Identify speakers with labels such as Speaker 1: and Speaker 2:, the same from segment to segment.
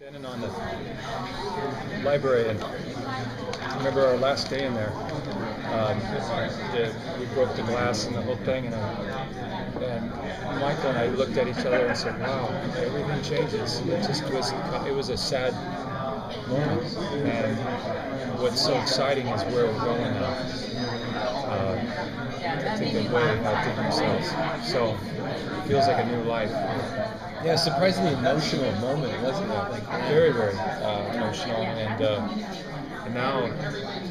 Speaker 1: Standing on the library, and I remember our last day in there. We broke the glass and the whole thing, and Michael and I looked at each other and said, "Wow, everything changes." It was a sad moment, and what's so exciting is where we're going now. I think they've way outdid themselves, so it feels like a new life.
Speaker 2: Yeah, surprisingly emotional moment, wasn't it?
Speaker 1: Like very, very emotional, and now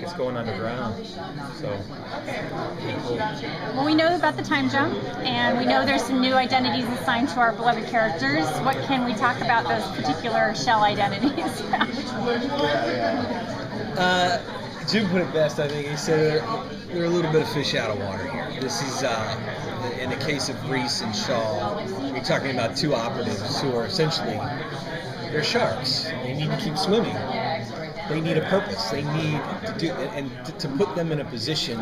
Speaker 1: it's going underground. So, cool.
Speaker 3: Well, we know about the time jump, and we know there's some new identities assigned to our beloved characters. What can we talk about those particular shell identities?
Speaker 2: Jim put it best, I think. He said they're a little bit of fish out of water here. This is, in the case of Reese and Shaw, you're talking about two operatives who are essentially, they're sharks. They need to keep swimming. They need a purpose. They need to do, and to put them in a position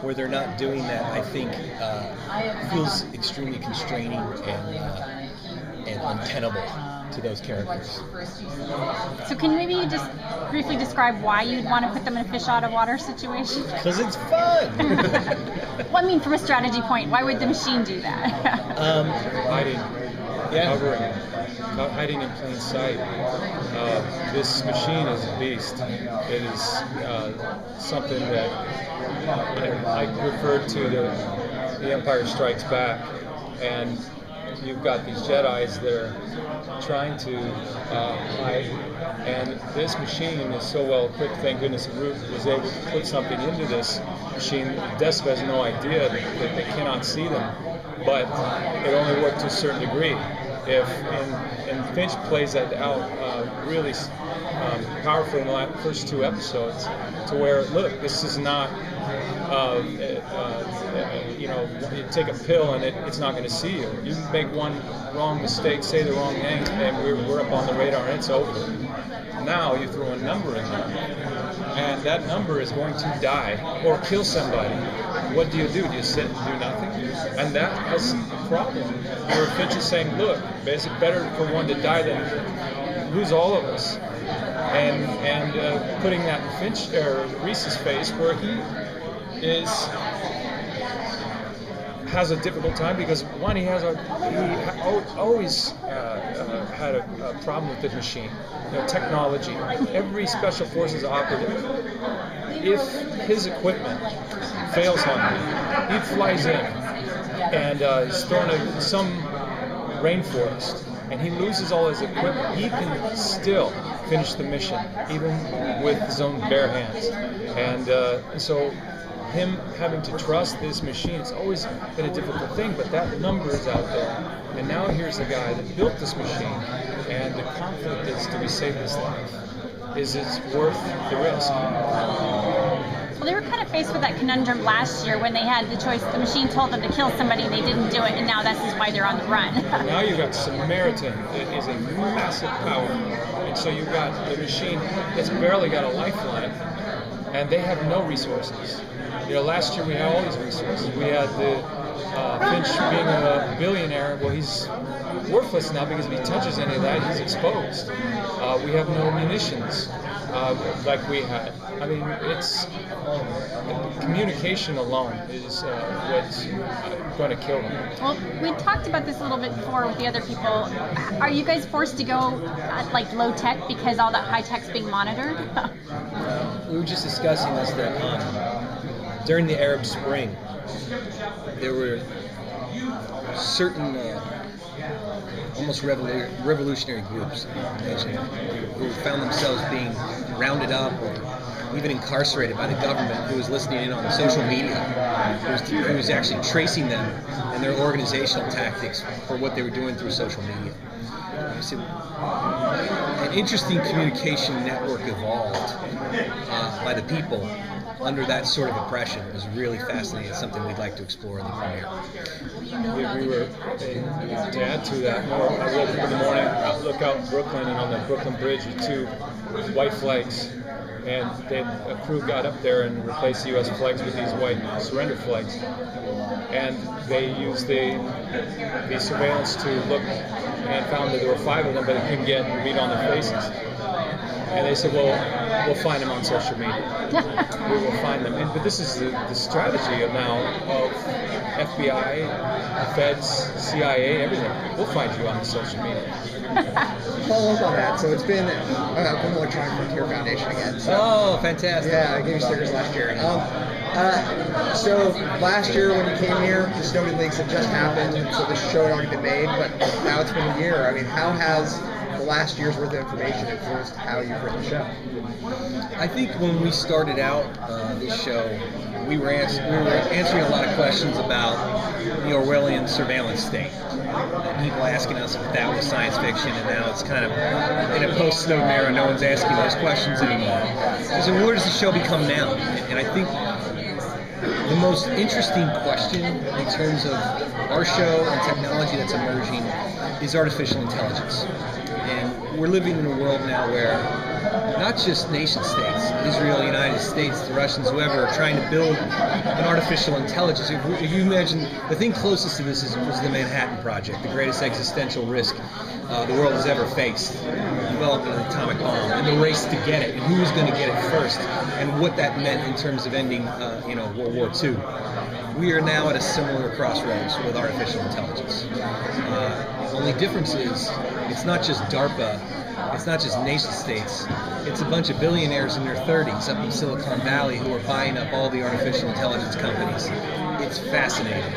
Speaker 2: where they're not doing that, I think, feels extremely constraining and untenable to those characters.
Speaker 3: So can you maybe just briefly describe why you'd want to put them in a fish out of water situation?
Speaker 2: Because it's fun.
Speaker 3: Well, I mean, from a strategy point, why would the machine do that?
Speaker 1: Hiding, covering, hiding in plain sight. This machine is a beast. It is something that I referred to the Empire Strikes Back, and you've got these Jedis that are trying to hide, and this machine is so well equipped. Thank goodness Root was able to put something into this machine. Desp has no idea that they cannot see them, but it only worked to a certain degree. And Finch plays that out really powerfully in the first two episodes, to where, look, this is not you take a pill and it's not going to see you. You make one wrong mistake, say the wrong thing, and we're up on the radar and it's over. Now you throw a number in there, and that number is going to die or kill somebody. What do? Do you sit and do nothing? And that's a problem. Where Finch is saying, look, it's better for one to die than lose all of us. And putting that in Finch or Reese's face, where he has a difficult time, because one, he always had a problem with the machine. Technology. Every special forces operative, if his equipment fails on him, he flies in and is thrown in some rainforest, and he loses all his equipment. He can still finish the mission, even with his own bare hands. And so him having to trust this machine, it's always been a difficult thing, but that number is out there. And now here's the guy that built this machine, and the conflict is, do we save his life? Is it worth the risk?
Speaker 3: Well, they were kind of faced with that conundrum last year when they had the choice. The machine told them to kill somebody and they didn't do it, and now this is why they're on the run.
Speaker 1: Now you've got Samaritan that is a massive power. And so you've got the machine that's barely got a lifeline, and they have no resources. Last year we had all these resources. We had the Finch being a billionaire. Well, he's worthless now, because if he touches any of that, he's exposed. We have no munitions like we had. I mean, it's communication alone is what's going to kill them.
Speaker 3: Well, we talked about this a little bit before with the other people. Are you guys forced to go like low tech because all that high tech's being monitored?
Speaker 2: We were just discussing this, that during the Arab Spring, there were certain almost revolutionary groups who found themselves being rounded up or even incarcerated by the government, who was listening in on the social media, who was actually tracing them and their organizational tactics for what they were doing through social media. So, an interesting communication network evolved by the people under that sort of oppression. It was really fascinating. It's something we'd like to explore in the premiere.
Speaker 1: To add to that, I woke up in the morning, look out in Brooklyn, and on the Brooklyn Bridge are two white flags. and then a crew got up there and replaced the U.S. flags with these white surrender flags, and they used the surveillance to look and found that there were 5 of them, but they couldn't read on their faces. And they said, well, we'll find them on social media. We will find them. But this is the strategy of FBI, feds, CIA, everything. We'll find you on the social media.
Speaker 4: Follow up on that. So it's been from Electronic Frontier Foundation again. So,
Speaker 2: oh, fantastic.
Speaker 4: Yeah, I gave you stickers last year. So last year when you came here, the Snowden leaks had just happened, so the show had already been made, but now it's been a year. I mean, how has the last year's worth of information influenced how you've written the show?
Speaker 2: I think when we started out this show, we were answering a lot of questions about the Orwellian surveillance state. People asking us if that was science fiction, and now it's kind of in a post-Snowden era, no one's asking those questions anymore. So where does the show become now? And I think the most interesting question in terms of our show and technology that's emerging is artificial intelligence. And we're living in a world now where not just nation states, Israel, United States, the Russians, whoever, are trying to build an artificial intelligence. If you imagine, the thing closest to this was the Manhattan Project, the greatest existential risk the world has ever faced, developing an atomic bomb, and the race to get it, and who was going to get it first, and what that meant in terms of ending, World War II. We are now at a similar crossroads with artificial intelligence. The only difference is, it's not just DARPA, it's not just nation states, it's a bunch of billionaires in their 30s up in Silicon Valley who are buying up all the artificial intelligence companies. It's fascinating.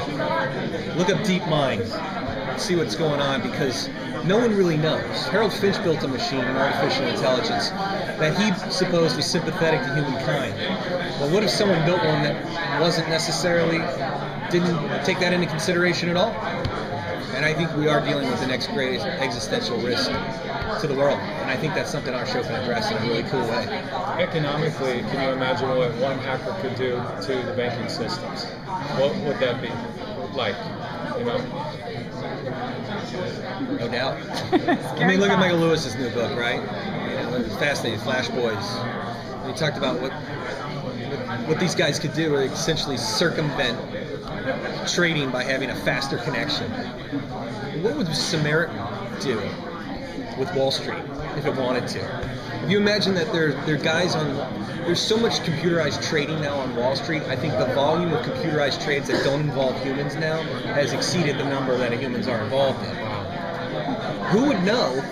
Speaker 2: Look up DeepMind, see what's going on, because no one really knows. Harold Finch built a machine in artificial intelligence that he supposed was sympathetic to humankind. Well, what if someone built one that wasn't necessarily, didn't take that into consideration at all? And I think we are dealing with the next greatest existential risk to the world. And I think that's something our show can address in a really cool way.
Speaker 1: Economically, can you imagine what one hacker could do to the banking systems? What would that be like?
Speaker 2: No doubt. I mean, look at Michael Lewis's new book, right? It's fascinating, Flash Boys. He talked about what these guys could do, or essentially circumvent trading by having a faster connection. What would Samaritan do with Wall Street if it wanted to? If you imagine that there are guys there's so much computerized trading now on Wall Street, I think the volume of computerized trades that don't involve humans now has exceeded the number that humans are involved in. Who would know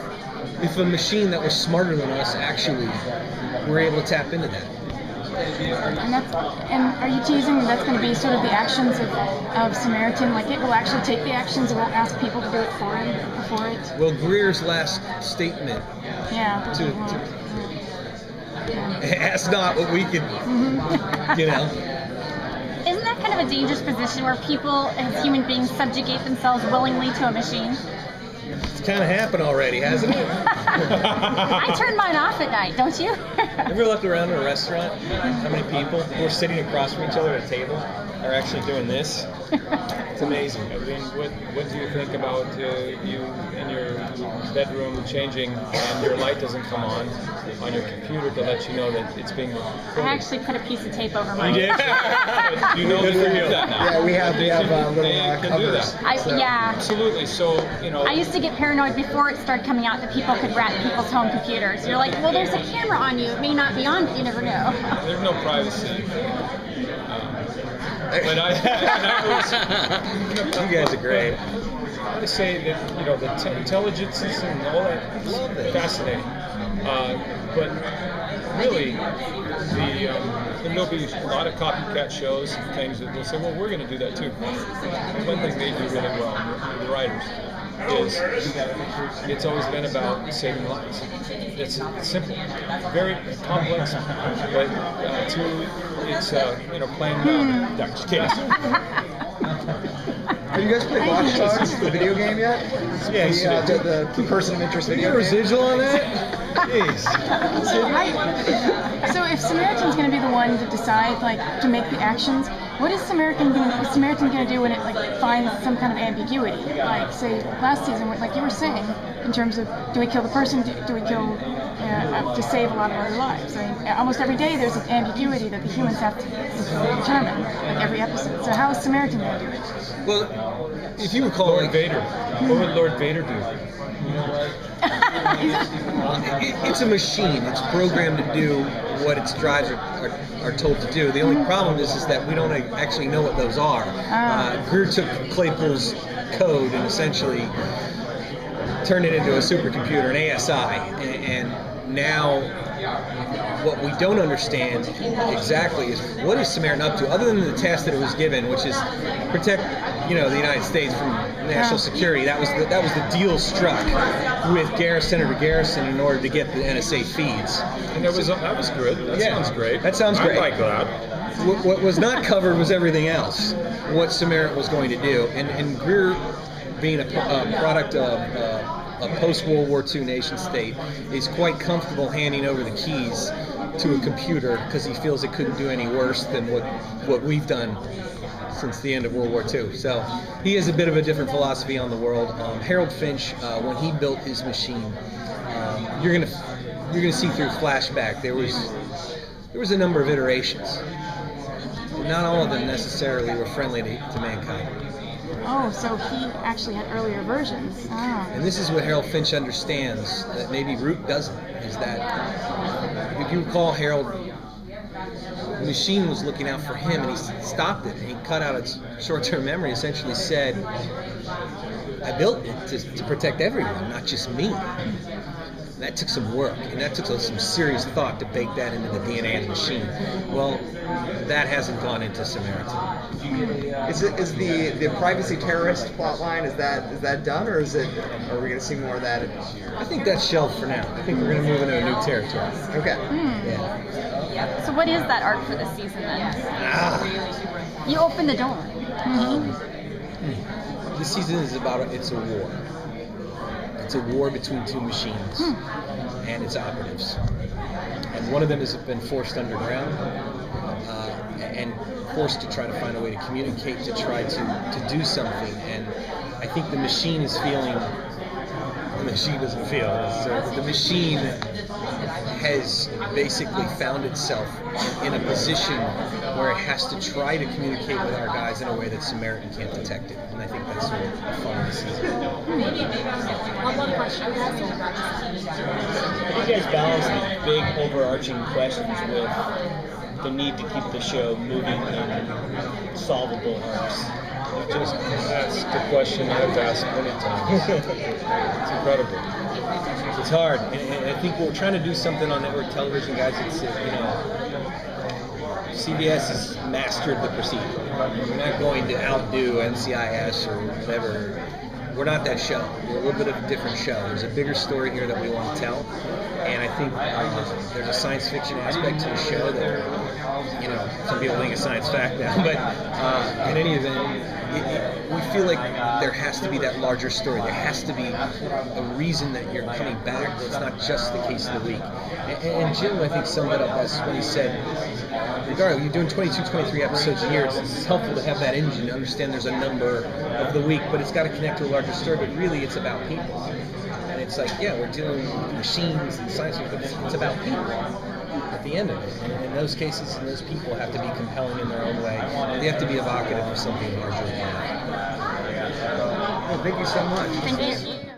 Speaker 2: if a machine that was smarter than us actually were able to tap into that?
Speaker 5: And are you teasing that's going to be sort of the actions of Samaritan? Like, it will actually take the actions, it won't ask people to do it for it?
Speaker 2: Well, Greer's last statement ask not what we can,
Speaker 3: Isn't that kind of a dangerous position where people as human beings subjugate themselves willingly to a machine?
Speaker 2: It's kind of happened already, hasn't it?
Speaker 3: I turn mine off at night, don't you?
Speaker 2: Ever looked around in a restaurant? How many people who are sitting across from each other at a table are actually doing this? It's amazing.
Speaker 1: I mean, what do you think about you in your bedroom changing and your light doesn't come on your computer to let you know that it's being recorded?
Speaker 3: I actually put a piece of tape over mine.
Speaker 1: You did? You know they can do that now.
Speaker 4: Yeah, we have little covers.
Speaker 3: Yeah.
Speaker 1: Absolutely. So,
Speaker 3: I used to get paranoid before it started coming out that people could rat people's home computers. You're like, well, there's a camera on you. It may not be on, but you never know.
Speaker 1: There's no privacy. But I was,
Speaker 2: you guys are great.
Speaker 1: I say that the intelligences and all that is fascinating. But really, there'll be a lot of copycat shows and things that they'll say, well, we're going to do that too. One thing they do really well, the writers, is it's always been about saving lives. It's simple, very complex, but it's playing Dr. Case.
Speaker 4: Have you guys played Watch Dogs, the video game yet?
Speaker 1: Yeah,
Speaker 4: the person of interest video game.
Speaker 2: Residual on that? Jeez.
Speaker 5: So if Samaritan's going to be the one to decide, like, to make the actions, what is Samaritan going to do when it like finds some kind of ambiguity? Like say last season, like you were saying, in terms of do we kill the person, do we kill to save a lot of our lives? I mean, almost every day there's an ambiguity that the humans have to determine, like every episode. So how is Samaritan going to do it?
Speaker 2: Well, if you recall,
Speaker 1: Lord Vader. What would Lord Vader do?
Speaker 2: It's a machine. It's programmed to do what its drives are told to do. The only problem is that we don't actually know what those are. Greer took Claypool's code and essentially turned it into a supercomputer, an ASI, and now what we don't understand exactly is what is Samaritan up to, other than the task that it was given, which is protect, the United States from national security. That was the deal struck with Senator Garrison in order to get the NSA feeds.
Speaker 1: And that was good. That sounds great.
Speaker 2: That sounds great.
Speaker 1: I like that.
Speaker 2: What was not covered was everything else. What Samaritan was going to do, and Greer, being a product of a post-World War II nation state, is quite comfortable handing over the keys to a computer because he feels it couldn't do any worse than what we've done since the end of World War II. So he has a bit of a different philosophy on the world. Harold Finch, when he built his machine, you're gonna see through flashback there was a number of iterations. Not all of them necessarily were friendly to mankind.
Speaker 5: Oh, so he actually had earlier versions.
Speaker 2: And this is what Harold Finch understands that maybe Root doesn't, is that if you recall, Harold, the machine was looking out for him and he stopped it and he cut out its short-term memory, essentially said, I built it to protect everyone, not just me. And that took some work, and that took some serious thought to bake that into the DNA of the machine. Well, that hasn't gone into Samaritan.
Speaker 4: Is the privacy terrorist plot line, is that done, or are we going to see more of that?
Speaker 2: I think that's shelved for now. I think we're going to move into a new territory.
Speaker 4: Okay.
Speaker 2: Yeah.
Speaker 3: So what is that arc for this season then? You open the door.
Speaker 2: This season is it's a war. It's a war between two machines and its operatives. And one of them has been forced underground and forced to try to find a way to communicate, to try to do something. And I think the machine is feeling, the machine doesn't feel, the machine has basically found itself in a position where it has to try to communicate with our guys in a way that Samaritan can't detect it. And I think that's sort of the fun of the season.
Speaker 6: One more question. How do you guys balance the big overarching questions with the need to keep the show moving in solvable arcs?
Speaker 1: You just asked a question I've asked many times. It's incredible.
Speaker 2: It's hard, and I think we're trying to do something on network television, guys. It's CBS has mastered the procedure. We're not going to outdo NCIS or whatever. We're not that show. We're a little bit of a different show. There's a bigger story here that we want to tell, and I think there's a science fiction aspect to the show that, some people think is science fact now, but in any event, we feel like there has to be that larger story. There has to be a reason that you're coming back. It's not just the case of the week. And Jim, I think, summed it up best when he said, regardless, you're doing 22, 23 episodes a year. It's helpful to have that engine to understand there's a number of the week, but it's got to connect to a larger story. But really, it's about people. And it's like, yeah, we're dealing with machines and science, but it's about people at the end of it. And in those cases, and those people have to be compelling in their own way. They have to be evocative of something larger than that.
Speaker 4: Well, thank you so much.
Speaker 3: Thank you.